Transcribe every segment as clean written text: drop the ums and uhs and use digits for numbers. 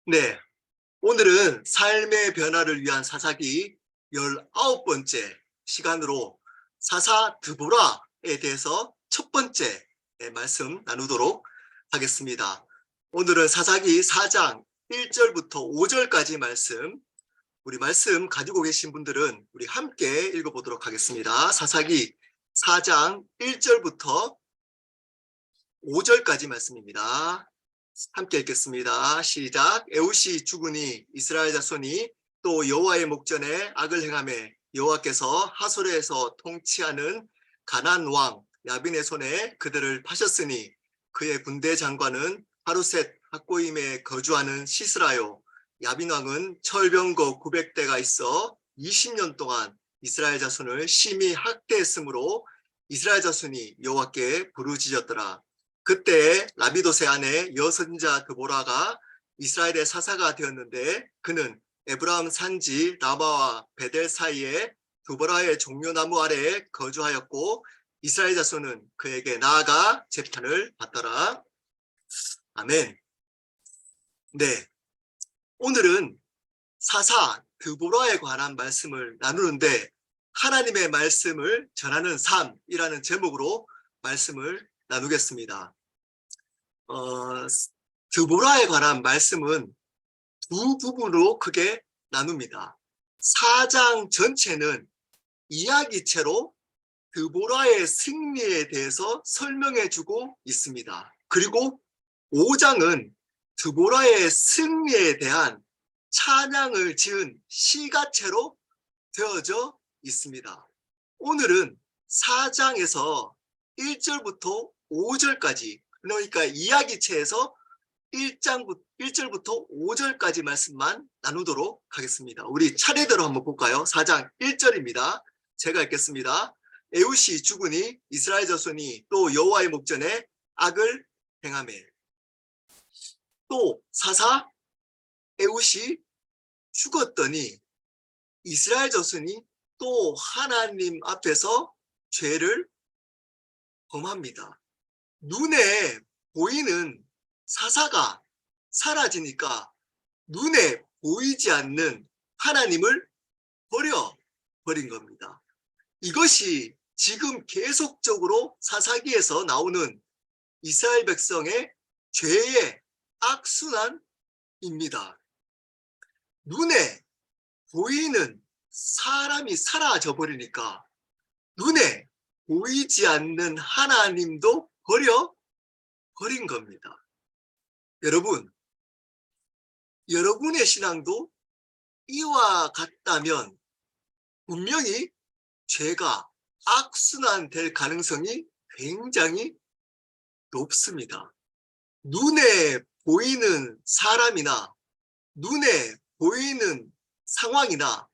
네, 오늘은 삶의 변화를 위한 사사기 19번째 시간으로 사사 드보라에 대해서 첫 번째 말씀 나누도록 하겠습니다. 오늘은 사사기 4장 1절부터 5절까지 말씀, 우리 말씀 가지고 계신 분들은 우리 함께 읽어보도록 하겠습니다. 사사기 4장 1절부터 5절까지 말씀입니다. 함께 읽겠습니다. 시작. 에웃이 죽으니 이스라엘 자손이 또 여호와의 목전에 악을 행하매 여호와께서 하솔에서 통치하는 가나안 왕 야빈의 손에 그들을 파셨으니 그의 군대 장관은 하루셋 학고임에 거주하는 시스라요. 야빈 왕은 철병거 900대가 있어 20년 동안 이스라엘 자손을 심히 학대했으므로 이스라엘 자손이 여호와께 부르짖었더라. 그때 라비도세 아내 여선자 드보라가 이스라엘의 사사가 되었는데 그는 에브라임 산지 라바와 베델 사이에 드보라의 종려나무 아래에 거주하였고 이스라엘 자손은 그에게 나아가 재판을 받더라. 아멘. 네, 오늘은 사사 드보라에 관한 말씀을 나누는데 하나님의 말씀을 전하는 삶이라는 제목으로 말씀을 나누겠습니다. 드보라에 관한 말씀은 두 부분으로 크게 나눕니다. 4장 전체는 이야기체로 드보라의 승리에 대해서 설명해주고 있습니다. 그리고 5장은 드보라의 승리에 대한 찬양을 지은 시가체로 되어져 있습니다. 오늘은 4장에서 1절부터 5절까지, 그러니까 이야기체에서 1절부터 5절까지 말씀만 나누도록 하겠습니다. 우리 차례대로 한번 볼까요? 4장 1절입니다. 제가 읽겠습니다. 에웃이 죽으니 이스라엘 자손이 또 여호와의 목전에 악을 행하매. 또 사사 에웃이 죽었더니 이스라엘 자손이 또 하나님 앞에서 죄를 범합니다. 눈에 보이는 사사가 사라지니까 눈에 보이지 않는 하나님을 버려버린 겁니다. 이것이 지금 계속적으로 사사기에서 나오는 이스라엘 백성의 죄의 악순환입니다. 눈에 보이는 사람이 사라져 버리니까 눈에 보이지 않는 하나님도 버린 겁니다. 여러분, 여러분의 신앙도 이와 같다면 분명히 죄가 악순환될 가능성이 굉장히 높습니다. 눈에 보이는 사람이나 눈에 보이는 상황이나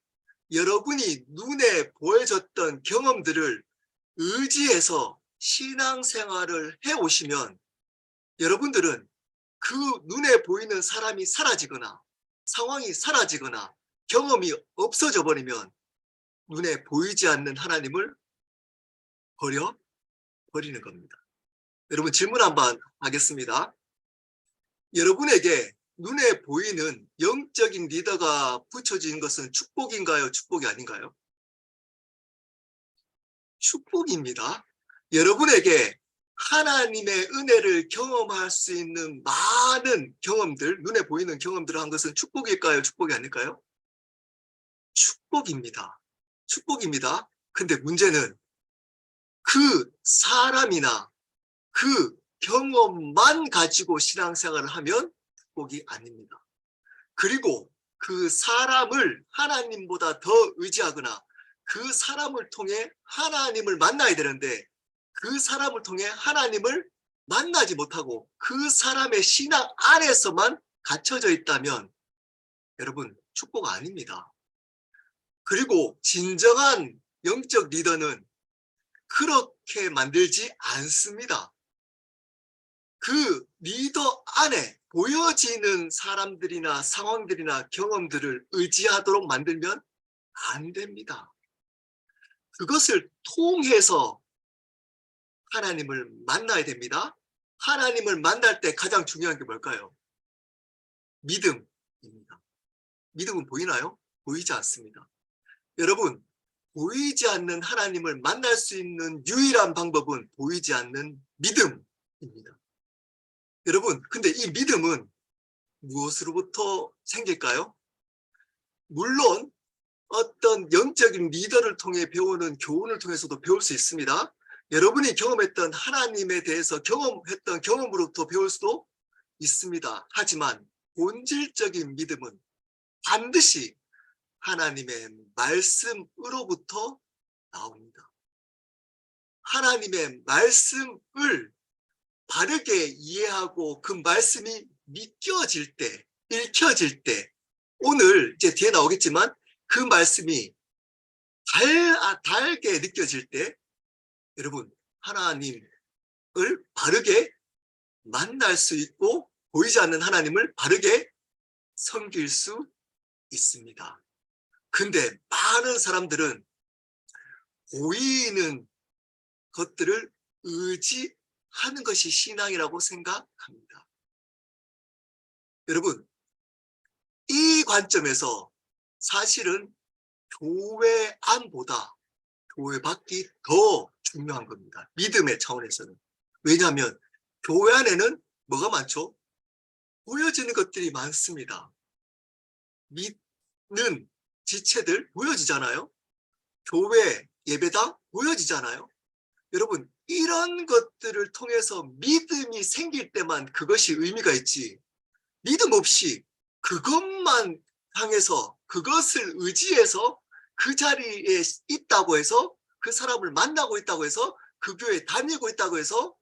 여러분이 눈에 보여졌던 경험들을 의지해서 신앙생활을 해오시면 여러분들은 그 눈에 보이는 사람이 사라지거나 상황이 사라지거나 경험이 없어져 버리면 눈에 보이지 않는 하나님을 버리는 겁니다. 여러분, 질문 한번 하겠습니다. 여러분에게 눈에 보이는 영적인 리더가 붙여진 것은 축복인가요? 축복이 아닌가요? 축복입니다. 여러분에게 하나님의 은혜를 경험할 수 있는 많은 경험들, 눈에 보이는 경험들을 한 것은 축복일까요? 축복이 아닐까요? 축복입니다. 축복입니다. 근데 문제는 그 사람이나 그 경험만 가지고 신앙생활을 하면 축복이 아닙니다. 그리고 그 사람을 하나님보다 더 의지하거나 그 사람을 통해 하나님을 만나야 되는데 그 사람을 통해 하나님을 만나지 못하고 그 사람의 신앙 안에서만 갇혀져 있다면 여러분, 축복 아닙니다. 그리고 진정한 영적 리더는 그렇게 만들지 않습니다. 그 리더 안에 보여지는 사람들이나 상황들이나 경험들을 의지하도록 만들면 안 됩니다. 그것을 통해서 하나님을 만나야 됩니다. 하나님을 만날 때 가장 중요한 게 뭘까요? 믿음. 믿음은 보이나요? 보이지 않습니다. 여러분, 보이지 않는 하나님을 만날 수 있는 유일한 방법은 보이지 않는 믿음입니다. 여러분, 근데 이 믿음은 무엇으로부터 생길까요? 물론 어떤 영적인 리더를 통해 배우는 교훈을 통해서도 배울 수 있습니다. 여러분이 경험했던 하나님에 대해서 경험했던 경험으로부터 배울 수도 있습니다. 하지만 본질적인 믿음은 반드시 하나님의 말씀으로부터 나옵니다. 하나님의 말씀을 바르게 이해하고 그 말씀이 믿겨질 때, 읽혀질 때, 오늘 이제 뒤에 나오겠지만 그 말씀이 달게 느껴질 때, 여러분, 하나님을 바르게 만날 수 있고 보이지 않는 하나님을 바르게 섬길 수 있습니다. 근데 많은 사람들은 보이는 것들을 의지하는 것이 신앙이라고 생각합니다. 여러분, 이 관점에서 사실은 교회 안보다 교회 밖이 더 중요한 겁니다. 믿음의 차원에서는. 왜냐하면 교회 안에는 뭐가 많죠? 보여지는 것들이 많습니다. 믿는 지체들 보여지잖아요. 교회 예배당 보여지잖아요. 여러분, 이런 것들을 통해서 믿음이 생길 때만 그것이 의미가 있지, 믿음 없이 그것만 향해서 그것을 의지해서 그 자리에 있다고 해서 그 사람을 만나고 있다고 해서 그 교회에 다니고 있다고 해서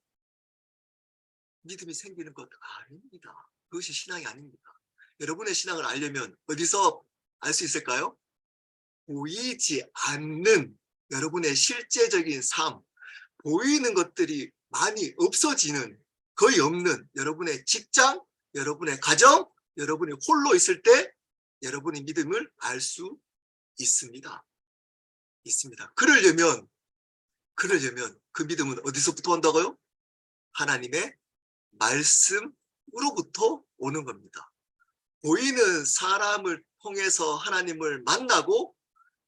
믿음이 생기는 것 아닙니다. 그것이 신앙이 아닙니다. 여러분의 신앙을 알려면 어디서 알 수 있을까요? 보이지 않는 여러분의 실제적인 삶, 보이는 것들이 많이 없어지는, 거의 없는 여러분의 직장, 여러분의 가정, 여러분이 홀로 있을 때 여러분의 믿음을 알 수 있습니다. 그러려면 그 믿음은 어디서부터 온다고요? 하나님의 말씀으로부터 오는 겁니다. 보이는 사람을 통해서 하나님을 만나고,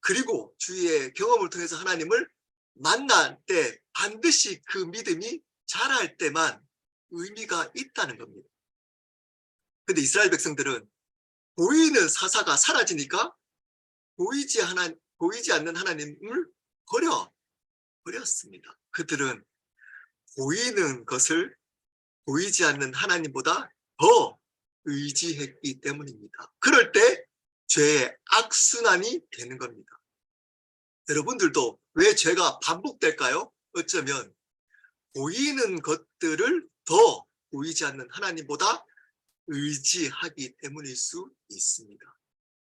그리고 주위의 경험을 통해서 하나님을 만날 때 반드시 그 믿음이 자랄 때만 의미가 있다는 겁니다. 근데 이스라엘 백성들은 보이는 사사가 사라지니까 보이지 않는 하나님을 버렸습니다. 그들은 보이는 것을 보이지 않는 하나님보다 더 의지했기 때문입니다. 그럴 때 죄의 악순환이 되는 겁니다. 여러분들도 왜 죄가 반복될까요? 어쩌면 보이는 것들을 더 보이지 않는 하나님보다 의지하기 때문일 수 있습니다.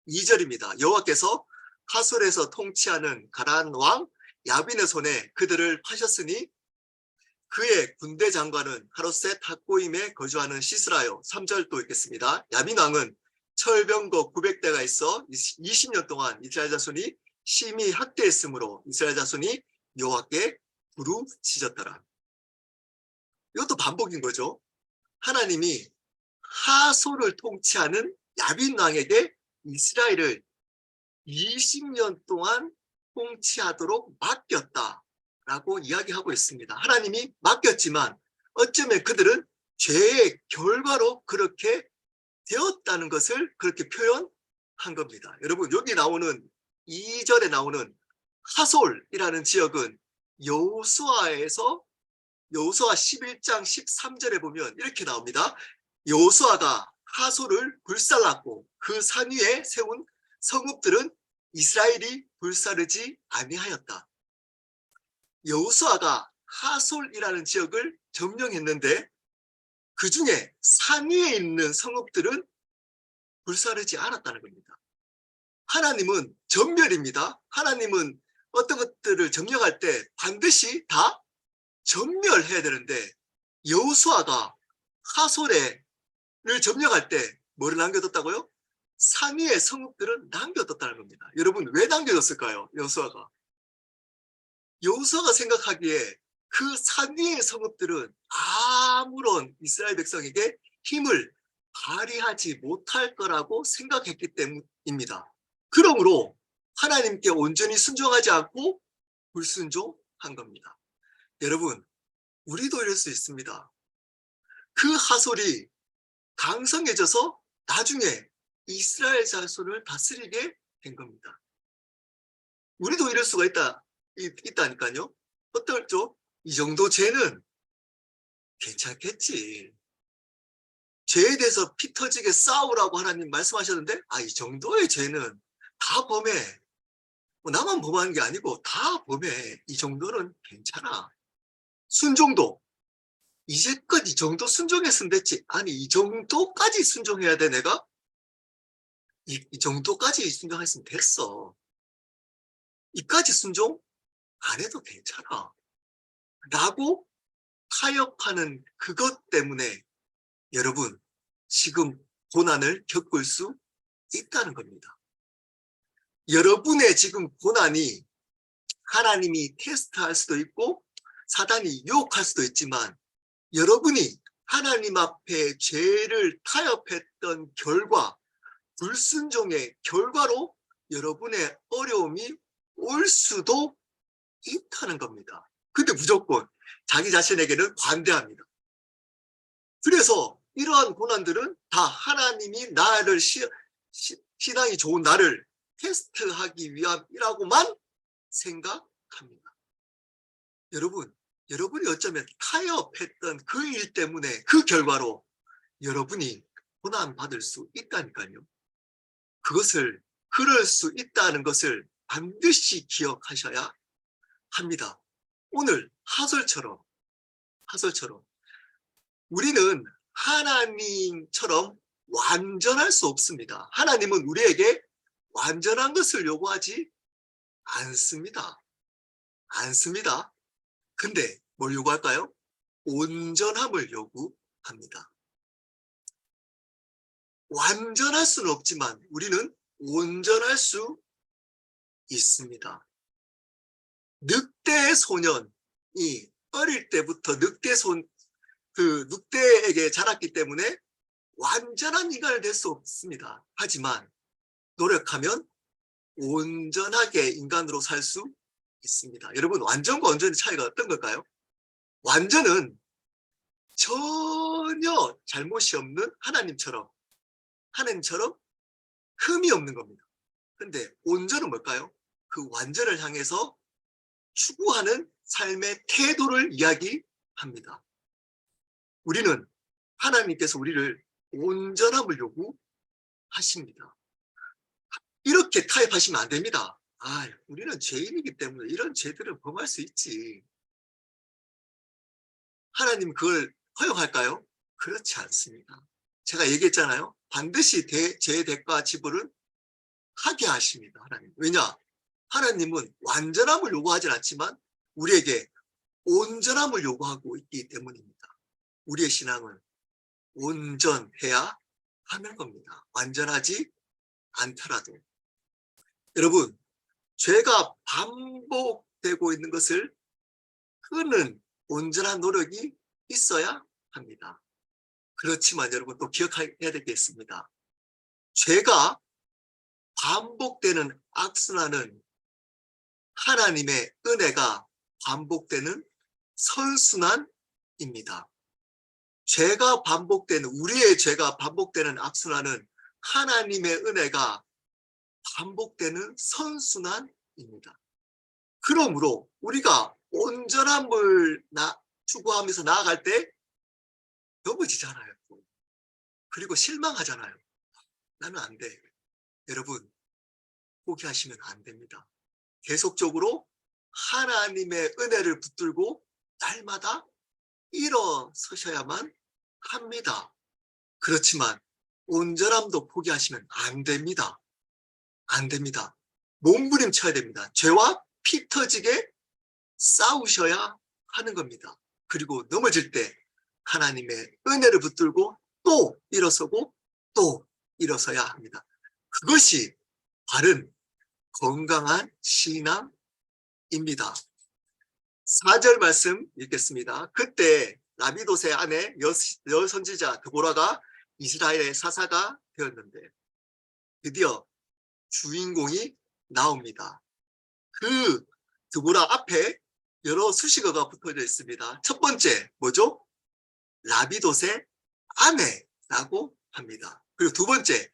2절입니다. 여호와께서 하솔에서 통치하는 가나안 왕 야빈의 손에 그들을 파셨으니 그의 군대 장관은 하롯셋 학고임에 거주하는 시스라요. 3절 또 읽겠습니다. 야빈 왕은 철병거 900대가 있어 20년 동안 이스라엘 자손이 심히 학대했으므로 이스라엘 자손이 여호와께 부르짖었더라. 이것도 반복인 거죠. 하나님이 하솔을 통치하는 야빈 왕에게 이스라엘을 20년 동안 통치하도록 맡겼다라고 이야기하고 있습니다. 하나님이 맡겼지만 어쩌면 그들은 죄의 결과로 그렇게 되었다는 것을 그렇게 표현한 겁니다. 여러분, 여기 나오는 2절에 나오는 하솔이라는 지역은 여호수아 11장 13절에 보면 이렇게 나옵니다. 여호수아가 하솔을 불살랐고 그 산 위에 세운 성읍들은 이스라엘이 불사르지 아니하였다. 여호수아가 하솔이라는 지역을 점령했는데 그 중에 산 위에 있는 성읍들은 불사르지 않았다는 겁니다. 하나님은 전멸입니다. 하나님은 어떤 것들을 점령할 때 반드시 다 전멸해야 되는데 여호수아가 하솔을 점령할 때 뭐를 남겨뒀다고요? 산 위의 성읍들은 남겨뒀다는 겁니다. 여러분, 왜 남겨뒀을까요? 여호수아가 생각하기에 그 산 위의 성읍들은 아무런 이스라엘 백성에게 힘을 발휘하지 못할 거라고 생각했기 때문입니다. 그러므로 하나님께 온전히 순종하지 않고 불순종한 겁니다. 여러분, 우리도 이럴 수 있습니다. 그 하솔이 강성해져서 나중에 이스라엘 자손을 다스리게 된 겁니다. 우리도 이럴 수가 있다니까요. 어떨죠? 이 정도 죄는 괜찮겠지. 죄에 대해서 피 터지게 싸우라고 하나님 말씀하셨는데, 이 정도의 죄는 다 범해. 나만 범하는 게 아니고 다 범해. 이 정도는 괜찮아. 순종도 이제껏 이 정도 순종했으면 됐지. 아니, 이 정도까지 순종해야 돼, 내가? 이 정도까지 순종했으면 됐어. 이까지 순종 안 해도 괜찮아. 라고 타협하는 그것 때문에 여러분, 지금 고난을 겪을 수 있다는 겁니다. 여러분의 지금 고난이 하나님이 테스트할 수도 있고 사단이 유혹할 수도 있지만 여러분이 하나님 앞에 죄를 타협했던 결과, 불순종의 결과로 여러분의 어려움이 올 수도 있다는 겁니다. 근데 무조건 자기 자신에게는 관대합니다. 그래서 이러한 고난들은 다 하나님이 나를 신앙이 좋은 나를 테스트하기 위함이라고만 생각합니다. 여러분이 어쩌면 타협했던 그 일 때문에 그 결과로 여러분이 고난받을 수 있다니까요. 그럴 수 있다는 것을 반드시 기억하셔야 합니다. 오늘 하솔처럼 우리는 하나님처럼 완전할 수 없습니다. 하나님은 우리에게 완전한 것을 요구하지 않습니다. 근데 뭘 요구할까요? 온전함을 요구합니다. 완전할 수는 없지만 우리는 온전할 수 있습니다. 늑대 소년이 어릴 때부터 늑대에게 자랐기 때문에 완전한 인간이 될 수 없습니다. 하지만 노력하면 온전하게 인간으로 살 수 있습니다. 여러분, 완전과 온전의 차이가 어떤 걸까요? 완전은 전혀 잘못이 없는 하나님처럼 흠이 없는 겁니다. 근데 온전은 뭘까요? 그 완전을 향해서 추구하는 삶의 태도를 이야기합니다. 우리는 하나님께서 우리를 온전함을 요구하십니다. 이렇게 타협하시면 안 됩니다. 우리는 죄인이기 때문에 이런 죄들을 범할 수 있지. 하나님 그걸 허용할까요? 그렇지 않습니다. 제가 얘기했잖아요. 반드시 죄의 대가 지불은 하게 하십니다. 하나님. 왜냐? 하나님은 완전함을 요구하지 않지만 우리에게 온전함을 요구하고 있기 때문입니다. 우리의 신앙은 온전해야 하는 겁니다. 완전하지 않더라도. 여러분, 죄가 반복되고 있는 것을 끄는 온전한 노력이 있어야 합니다. 그렇지만 여러분 또 기억해야 될 게 있습니다. 죄가 반복되는 악순환은 하나님의 은혜가 반복되는 선순환입니다. 우리의 죄가 반복되는 악순환은 하나님의 은혜가 반복되는 선순환입니다. 그러므로 우리가 온전함을 추구하면서 나아갈 때 넘어지잖아요. 그리고 실망하잖아요. 나는 안 돼. 여러분, 포기하시면 안 됩니다. 계속적으로 하나님의 은혜를 붙들고 날마다 일어서셔야만 합니다. 그렇지만 온전함도 포기하시면 안 됩니다. 몸부림쳐야 됩니다. 죄와 피 터지게 싸우셔야 하는 겁니다. 그리고 넘어질 때 하나님의 은혜를 붙들고 또 일어서고 또 일어서야 합니다. 그것이 바른 건강한 신앙입니다. 4절 말씀 읽겠습니다. 그때 라비도세 아내 여선지자 드보라가 이스라엘의 사사가 되었는데 드디어 주인공이 나옵니다. 그 드보라 앞에 여러 수식어가 붙어져 있습니다. 첫 번째 뭐죠? 라비돗의 아내라고 합니다. 그리고 두 번째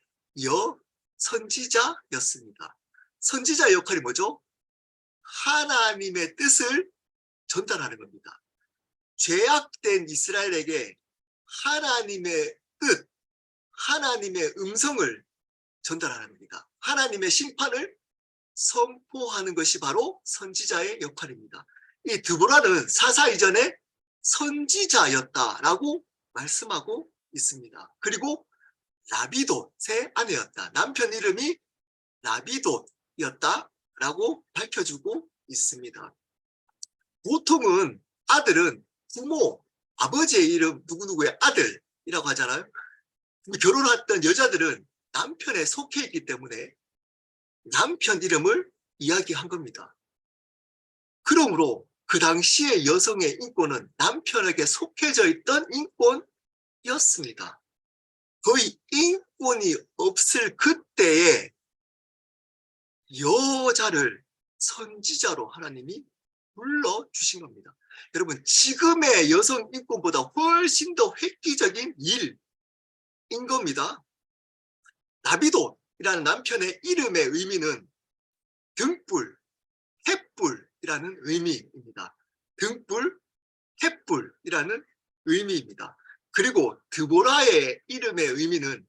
선지자였습니다. 선지자 역할이 뭐죠? 하나님의 뜻을 전달하는 겁니다. 죄악된 이스라엘에게 하나님의 뜻, 하나님의 음성을 전달하는 겁니다. 하나님의 심판을 선포하는 것이 바로 선지자의 역할입니다. 이 드보라는 사사 이전에 선지자였다라고 말씀하고 있습니다. 그리고 라비돗의 아내였다. 남편 이름이 라비돗이었다라고 밝혀주고 있습니다. 보통은 아들은 부모, 아버지의 이름 누구누구의 아들이라고 하잖아요. 결혼했던 여자들은 남편에 속해 있기 때문에 남편 이름을 이야기한 겁니다. 그러므로 그 당시의 여성의 인권은 남편에게 속해져 있던 인권이었습니다. 거의 인권이 없을 그때에 여자를 선지자로 하나님이 불러주신 겁니다. 여러분, 지금의 여성 인권보다 훨씬 더 획기적인 일인 겁니다. 라비돗이라는 남편의 이름의 의미는 등불, 횃불이라는 의미입니다. 등불, 횃불이라는 의미입니다. 그리고 드보라의 이름의 의미는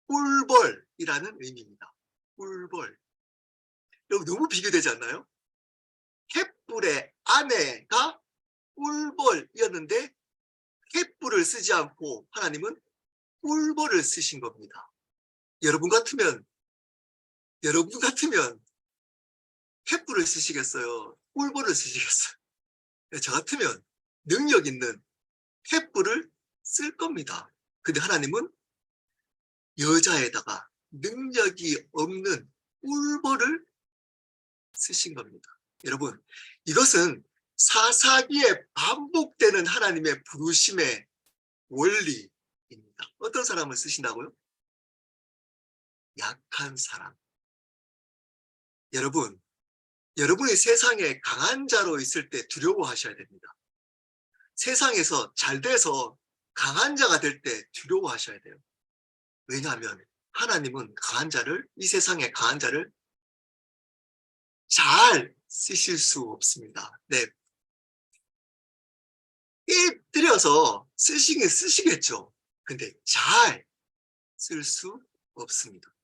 꿀벌이라는 의미입니다. 꿀벌. 여러분, 너무 비교되지 않나요? 횃불의 아내가 꿀벌이었는데 횃불을 쓰지 않고 하나님은 꿀벌을 쓰신 겁니다. 여러분 같으면 횃불을 쓰시겠어요? 꿀벌을 쓰시겠어요? 저 같으면 능력 있는 횃불을 쓸 겁니다. 근데 하나님은 여자에다가 능력이 없는 꿀벌을 쓰신 겁니다. 여러분, 이것은 사사기에 반복되는 하나님의 부르심의 원리입니다. 어떤 사람을 쓰신다고요? 약한 사람. 여러분이 세상에 강한 자로 있을 때 두려워하셔야 됩니다. 세상에서 잘 돼서 강한 자가 될 때 두려워하셔야 돼요. 왜냐하면 하나님은 이 세상의 강한 자를 잘 쓰실 수 없습니다. 네. 삐들여서 쓰시긴 쓰시겠죠. 근데 잘 쓸 수 없습니다.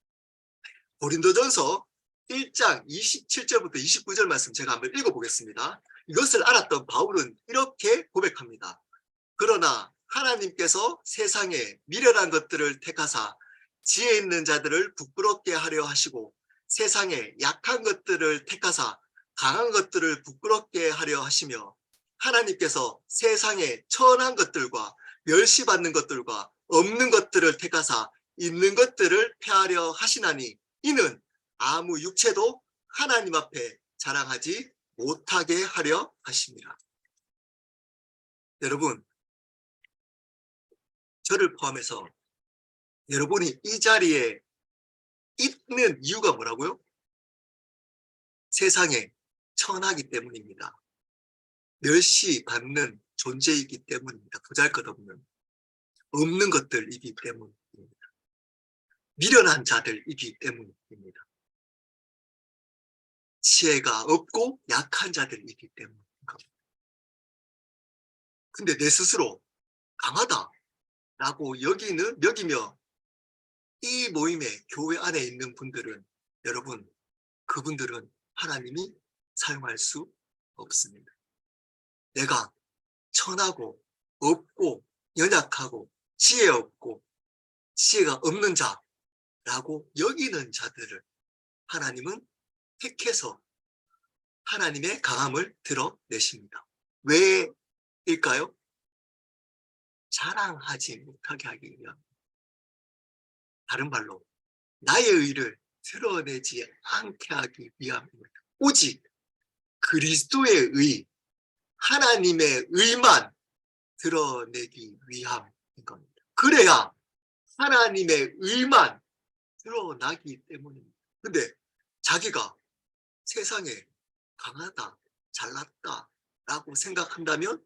고린도전서 1장 27절부터 29절 말씀 제가 한번 읽어보겠습니다. 이것을 알았던 바울은 이렇게 고백합니다. 그러나 하나님께서 세상에 미련한 것들을 택하사 지혜 있는 자들을 부끄럽게 하려 하시고 세상에 약한 것들을 택하사 강한 것들을 부끄럽게 하려 하시며 하나님께서 세상에 천한 것들과 멸시받는 것들과 없는 것들을 택하사 있는 것들을 폐하려 하시나니 이는 아무 육체도 하나님 앞에 자랑하지 못하게 하려 하십니다. 여러분, 저를 포함해서 여러분이 이 자리에 있는 이유가 뭐라고요? 세상에 천하기 때문입니다. 멸시받는 존재이기 때문입니다. 보잘것없는 없는 것들이기 때문입니다. 미련한 자들이기 때문입니다. 지혜가 없고 약한 자들이기 때문입니다. 근데 내 스스로 강하다라고 여기며 이 모임에 교회 안에 있는 분들은 여러분, 그분들은 하나님이 사용할 수 없습니다. 내가 천하고 없고 연약하고 지혜 없고 지혜가 없는 자라고 여기는 자들을 하나님은 택해서 하나님의 강함을 드러내십니다. 왜일까요? 자랑하지 못하게 하기 위함. 다른 말로 나의 의를 드러내지 않게 하기 위함입니다. 오직 그리스도의 의, 하나님의 의만 드러내기 위함인 겁니다. 그래야 하나님의 의만 드러나기 때문입니다. 근데 자기가 세상에 강하다, 잘났다 라고 생각한다면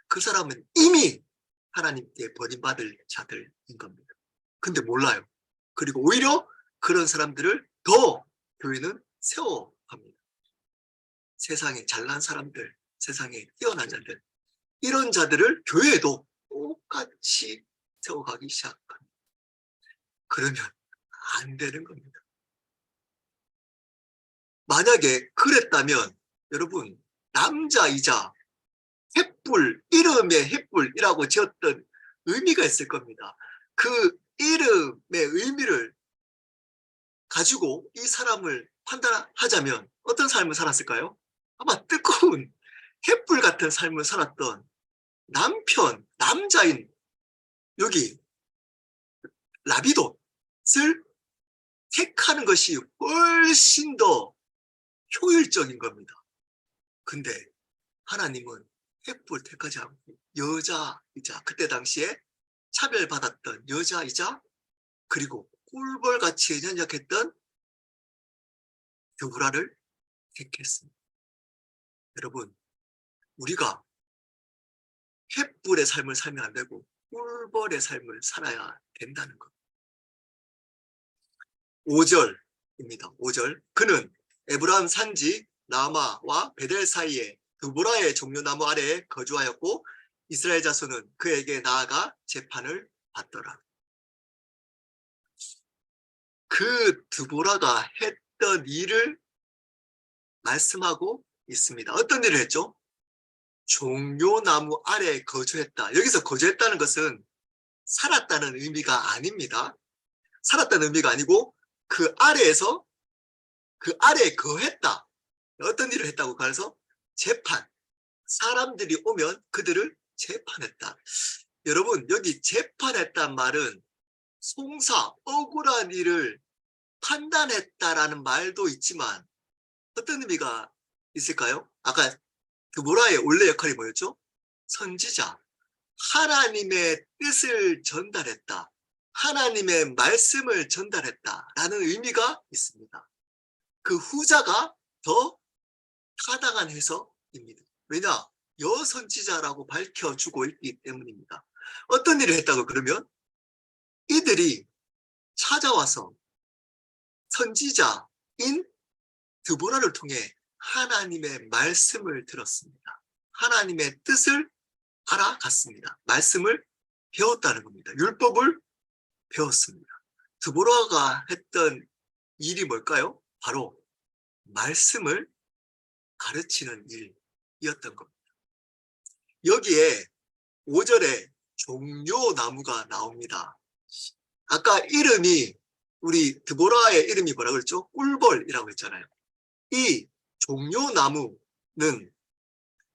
그 사람은 이미 하나님께 버림받을 자들인 겁니다. 근데 몰라요. 그리고 오히려 그런 사람들을 더 교회는 세워갑니다. 세상에 잘난 사람들, 세상에 뛰어난 자들, 이런 자들을 교회에도 똑같이 세워가기 시작합니다. 그러면 안 되는 겁니다. 만약에 그랬다면 여러분, 남자이자 횃불, 이름의 횃불이라고 지었던 의미가 있을 겁니다. 그 이름의 의미를 가지고 이 사람을 판단하자면 어떤 삶을 살았을까요? 아마 뜨거운 횃불 같은 삶을 살았던 남편, 남자인 여기 라비옷을 택하는 것이 훨씬 더 효율적인 겁니다. 근데 하나님은 횃불 택하지 않고 여자이자 그때 당시에 차별받았던 여자이자 그리고 꿀벌같이 연약했던 드보라를 택했습니다. 여러분, 우리가 횃불의 삶을 살면 안 되고 꿀벌의 삶을 살아야 된다는 것. 5절입니다. 5절. 그는 에브라임 산지 라마와 베델 사이에 드보라의 종려나무 아래에 거주하였고 이스라엘 자손은 그에게 나아가 재판을 받더라. 그 드보라가 했던 일을 말씀하고 있습니다. 어떤 일을 했죠? 종려나무 아래에 거주했다. 여기서 거주했다는 것은 살았다는 의미가 아닙니다. 살았다는 의미가 아니고 그 아래에서 그 아래에 거했다. 어떤 일을 했다고? 그래서 재판. 사람들이 오면 그들을 재판했다. 여러분, 여기 재판했단 말은 송사, 억울한 일을 판단했다라는 말도 있지만 어떤 의미가 있을까요? 아까 드보라의 원래 역할이 뭐였죠? 선지자. 하나님의 뜻을 전달했다. 하나님의 말씀을 전달했다라는 의미가 있습니다. 그 후자가 더 타당한 해석입니다. 왜냐? 여선지자라고 밝혀주고 있기 때문입니다. 어떤 일을 했다고 그러면 이들이 찾아와서 선지자인 드보라를 통해 하나님의 말씀을 들었습니다. 하나님의 뜻을 알아갔습니다. 말씀을 배웠다는 겁니다. 율법을 배웠습니다. 드보라가 했던 일이 뭘까요? 바로 말씀을 가르치는 일이었던 겁니다. 여기에 5절에 종려나무가 나옵니다. 아까 이름이 우리 드보라의 이름이 뭐라 그랬죠? 꿀벌이라고 했잖아요. 이 종려나무는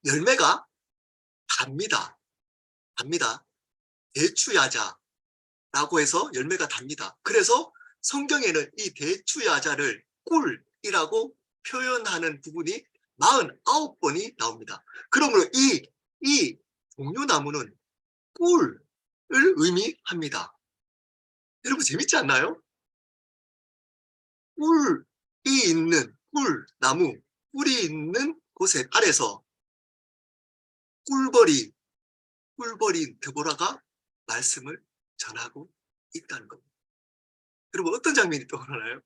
열매가 답니다. 대추야자라고 해서 열매가 답니다. 그래서 성경에는 이 대추야자를 꿀이라고 표현하는 부분이 49번이 나옵니다. 그러므로 이 종려나무는 꿀을 의미합니다. 여러분 재밌지 않나요? 꿀이 있는 꿀나무, 꿀이 있는 곳에 아래서 꿀벌인 드보라가 말씀을 전하고 있다는 겁니다. 여러분 어떤 장면이 떠오르나요?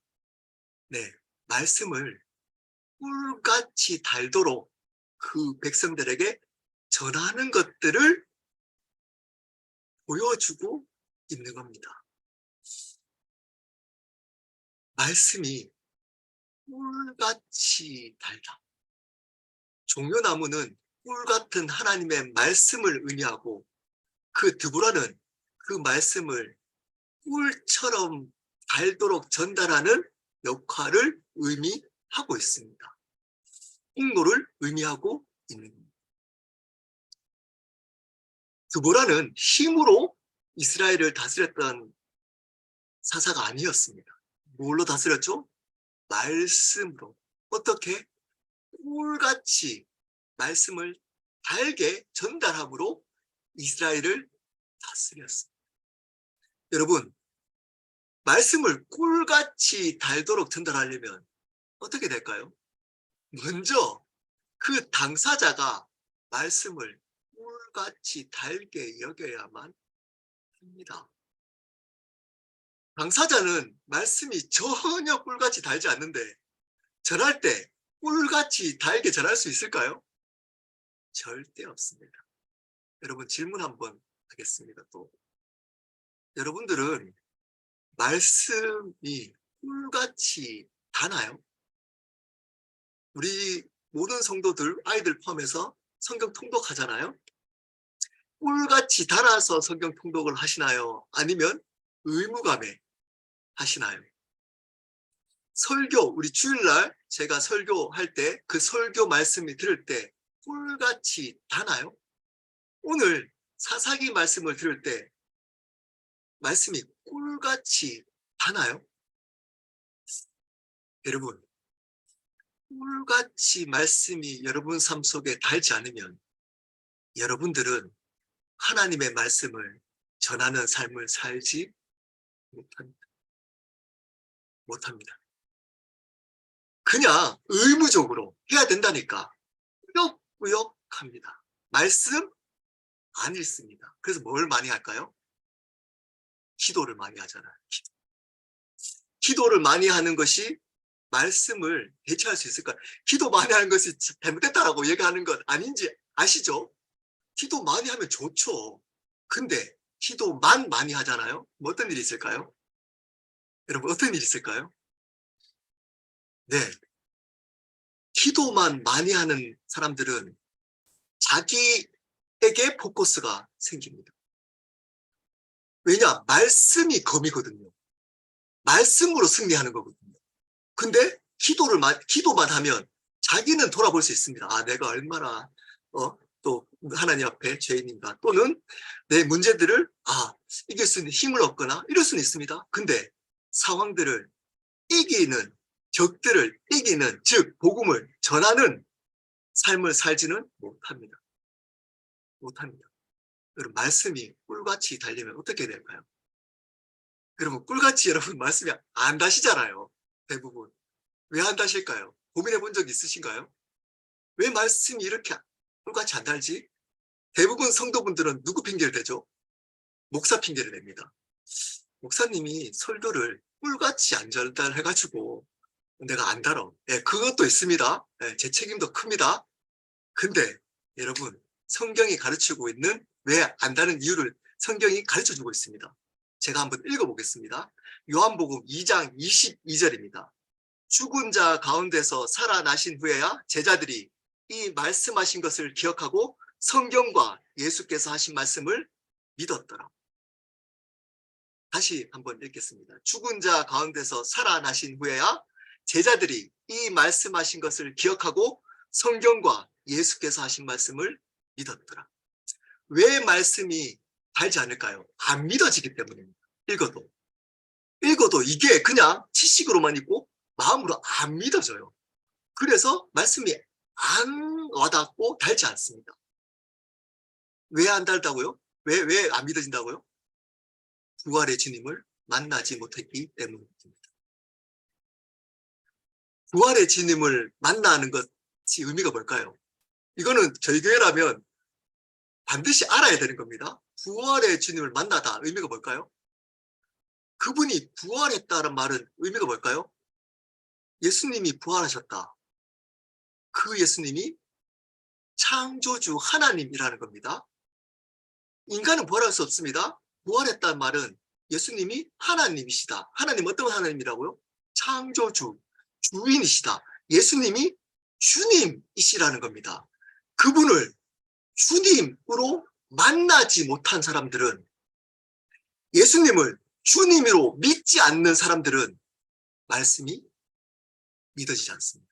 네, 말씀을 꿀같이 달도록 그 백성들에게 전하는 것들을 보여주고 있는 겁니다. 말씀이 꿀같이 달다. 종려나무는 꿀같은 하나님의 말씀을 의미하고 그 드보라는 그 말씀을 꿀처럼 달도록 전달하는 역할을 의미하고 있습니다. 통로를 의미하고 있는 겁니다. 드보라는 힘으로 이스라엘을 다스렸던 사사가 아니었습니다. 뭘로 다스렸죠? 말씀으로. 어떻게? 꿀같이 말씀을 달게 전달함으로 이스라엘을 다스렸습니다. 여러분, 말씀을 꿀같이 달도록 전달하려면 어떻게 될까요? 먼저 그 당사자가 말씀을 꿀같이 달게 여겨야만 합니다. 당사자는 말씀이 전혀 꿀같이 달지 않는데 전할 때 꿀같이 달게 전할 수 있을까요? 절대 없습니다. 여러분 질문 한번 하겠습니다. 또 여러분들은 말씀이 꿀같이 다나요? 우리 모든 성도들, 아이들 포함해서 성경 통독하잖아요. 꿀같이 달아서 성경 통독을 하시나요? 아니면 의무감에 하시나요? 설교, 우리 주일날 제가 설교할 때 그 설교 말씀이 들을 때 꿀같이 다나요? 오늘 사사기 말씀을 들을 때 말씀이 꿀같이 다나요? 여러분, 꿀같이 말씀이 여러분 삶 속에 달지 않으면 여러분들은 하나님의 말씀을 전하는 삶을 살지 못합니다. 못합니다. 그냥 의무적으로 해야 된다니까 꾸역꾸역 합니다. 말씀 안 읽습니다. 그래서 뭘 많이 할까요? 기도를 많이 하잖아요. 기도를 많이 하는 것이 말씀을 대체할 수 있을까요? 기도 많이 하는 것이 잘못됐다라고 얘기하는 것 아닌지 아시죠? 기도 많이 하면 좋죠. 근데 기도만 많이 하잖아요. 뭐 어떤 일이 있을까요? 여러분 어떤 일이 있을까요? 네, 기도만 많이 하는 사람들은 자기에게 포커스가 생깁니다. 왜냐? 말씀이 검이거든요. 말씀으로 승리하는 거거든요. 근데 기도만 하면 자기는 돌아볼 수 있습니다. 아, 내가 얼마나 또 하나님 앞에 죄인인가, 또는 내 문제들을 이길 수 있는 힘을 얻거나 이럴 수는 있습니다. 근데 상황들을 이기는, 적들을 이기는, 즉 복음을 전하는 삶을 살지는 못합니다. 여러분 말씀이 꿀같이 달리면 어떻게 될까요? 여러분 꿀같이 여러분 말씀이 안 다시잖아요. 대부분. 왜 안 다실까요? 고민해 본 적 있으신가요? 왜 말씀이 이렇게 꿀같이 안 달지? 대부분 성도분들은 누구 핑계를 대죠? 목사 핑계를 냅니다. 목사님이 설교를 꿀같이 안 전달해가지고 내가 안 달어. 그것도 있습니다. 제 책임도 큽니다. 근데 여러분 성경이 가르치고 있는 왜 안 다는 이유를 성경이 가르쳐주고 있습니다. 제가 한번 읽어보겠습니다. 요한복음 2장 22절입니다. 죽은 자 가운데서 살아나신 후에야 제자들이 이 말씀하신 것을 기억하고 성경과 예수께서 하신 말씀을 믿었더라. 다시 한번 읽겠습니다. 죽은 자 가운데서 살아나신 후에야 제자들이 이 말씀하신 것을 기억하고 성경과 예수께서 하신 말씀을 믿었더라. 왜 말씀이 달지 않을까요? 안 믿어지기 때문입니다. 읽어도 이게 그냥 지식으로만 있고 마음으로 안 믿어져요. 그래서 말씀이 안 와닿고 달지 않습니다. 왜 안 달다고요? 왜 안 믿어진다고요? 부활의 주님을 만나지 못했기 때문입니다. 부활의 주님을 만나는 것이 의미가 뭘까요? 이거는 저희 교회라면 반드시 알아야 되는 겁니다. 부활의 주님을 만나다 의미가 뭘까요? 그분이 부활했다는 말은 의미가 뭘까요? 예수님이 부활하셨다. 그 예수님이 창조주 하나님이라는 겁니다. 인간은 부활할 수 없습니다. 부활했다는 말은 예수님이 하나님이시다. 하나님 어떤 하나님이라고요? 창조주, 주인이시다. 예수님이 주님이시라는 겁니다. 그분을 주님으로 만나지 못한 사람들은, 예수님을 주님으로 믿지 않는 사람들은 말씀이 믿어지지 않습니다.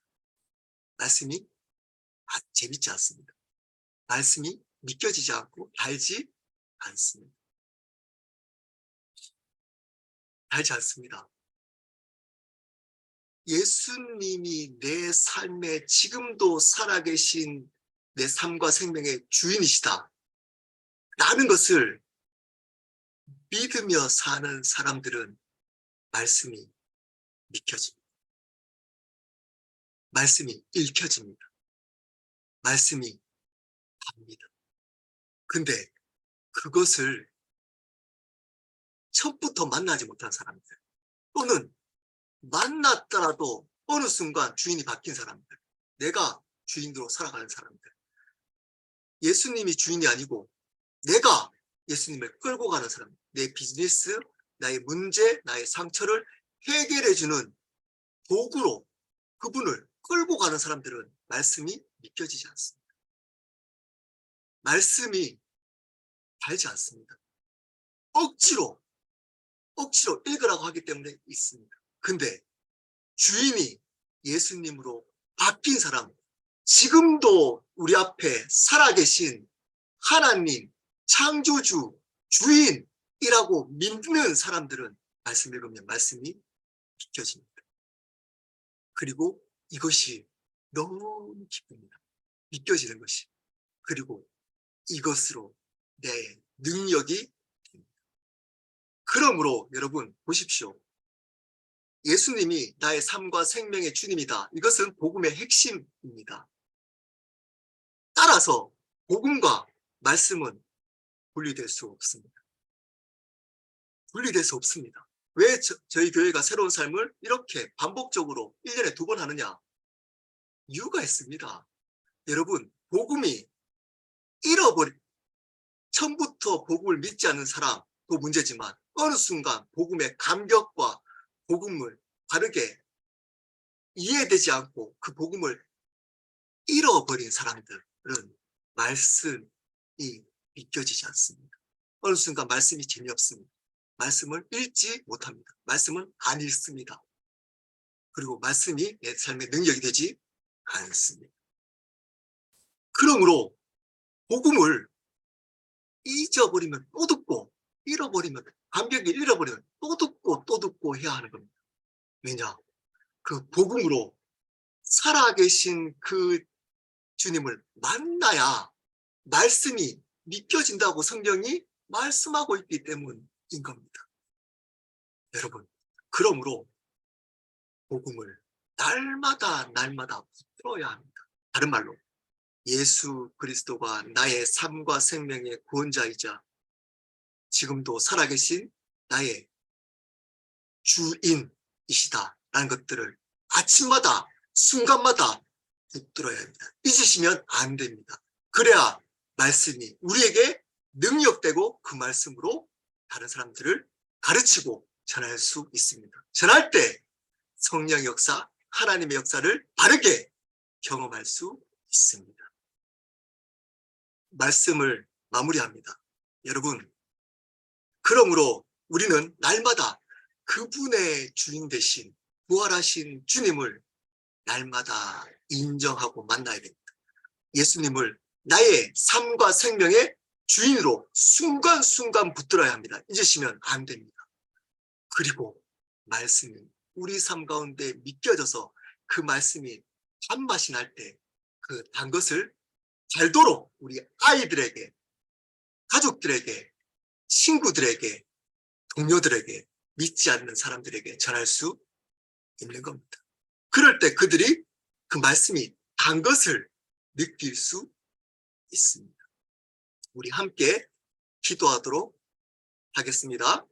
말씀이 재밌지 않습니다. 말씀이 믿겨지지 않고 달지 않습니다. 달지 않습니다. 예수님이 내 삶에 지금도 살아계신 내 삶과 생명의 주인이시다 라는 것을 믿으며 사는 사람들은 말씀이 믿겨집니다. 말씀이 읽혀집니다. 말씀이 갑니다. 근데 그것을 처음부터 만나지 못한 사람들, 또는 만났더라도 어느 순간 주인이 바뀐 사람들, 내가 주인으로 살아가는 사람들, 예수님이 주인이 아니고 내가 예수님을 끌고 가는 사람, 내 비즈니스, 나의 문제, 나의 상처를 해결해주는 도구로 그분을 끌고 가는 사람들은 말씀이 믿겨지지 않습니다. 말씀이 달지 않습니다. 억지로 읽으라고 하기 때문에 있습니다. 근데 주인이 예수님으로 바뀐 사람, 지금도 우리 앞에 살아계신 하나님, 창조주, 주인이라고 믿는 사람들은 말씀 읽으면 말씀이 믿겨집니다. 그리고 이것이 너무 기쁩니다. 믿겨지는 것이. 그리고 이것으로 내 능력이 됩니다. 그러므로 여러분 보십시오. 예수님이 나의 삶과 생명의 주님이다. 이것은 복음의 핵심입니다. 따라서 복음과 말씀은 분리될 수 없습니다. 분리될 수 없습니다. 왜 저희 교회가 새로운 삶을 이렇게 반복적으로 1년에 2번 하느냐? 이유가 있습니다. 여러분, 복음이 처음부터 복음을 믿지 않는 사람도 문제지만 어느 순간 복음의 감격과 복음을 바르게 이해되지 않고 그 복음을 잃어버린 사람들은 말씀이 믿겨지지 않습니다. 어느 순간 말씀이 재미없습니다. 말씀을 읽지 못합니다. 말씀은 안 읽습니다. 그리고 말씀이 내 삶의 능력이 되지 않습니다. 그러므로 복음을 잊어버리면 또 듣고, 잃어버리면, 감격을 잃어버리면 또 듣고 해야 하는 겁니다. 왜냐? 그 복음으로 살아계신 그 주님을 만나야 말씀이 믿겨진다고 성경이 말씀하고 있기 때문인 겁니다. 여러분, 그러므로 복음을 날마다 붙들어야 합니다. 다른 말로 예수 그리스도가 나의 삶과 생명의 구원자이자 지금도 살아계신 나의 주인이시다라는 것들을 아침마다 순간마다 붙들어야 합니다. 잊으시면 안 됩니다. 그래야 말씀이 우리에게 능력되고 그 말씀으로 다른 사람들을 가르치고 전할 수 있습니다. 전할 때 성령의 역사, 하나님의 역사를 바르게 경험할 수 있습니다. 말씀을 마무리합니다. 여러분, 그러므로 우리는 날마다 그분의 주인 되신 부활하신 주님을 날마다 인정하고 만나야 됩니다. 예수님을 나의 삶과 생명의 주인으로 순간순간 붙들어야 합니다. 잊으시면 안 됩니다. 그리고 말씀이 우리 삶 가운데 믿겨져서 그 말씀이 단맛이 날 때 그 단 것을 잘도록 우리 아이들에게, 가족들에게, 친구들에게, 동료들에게, 믿지 않는 사람들에게 전할 수 있는 겁니다. 그럴 때 그들이 그 말씀이 단 것을 느낄 수 있습니다. 우리 함께 기도하도록 하겠습니다.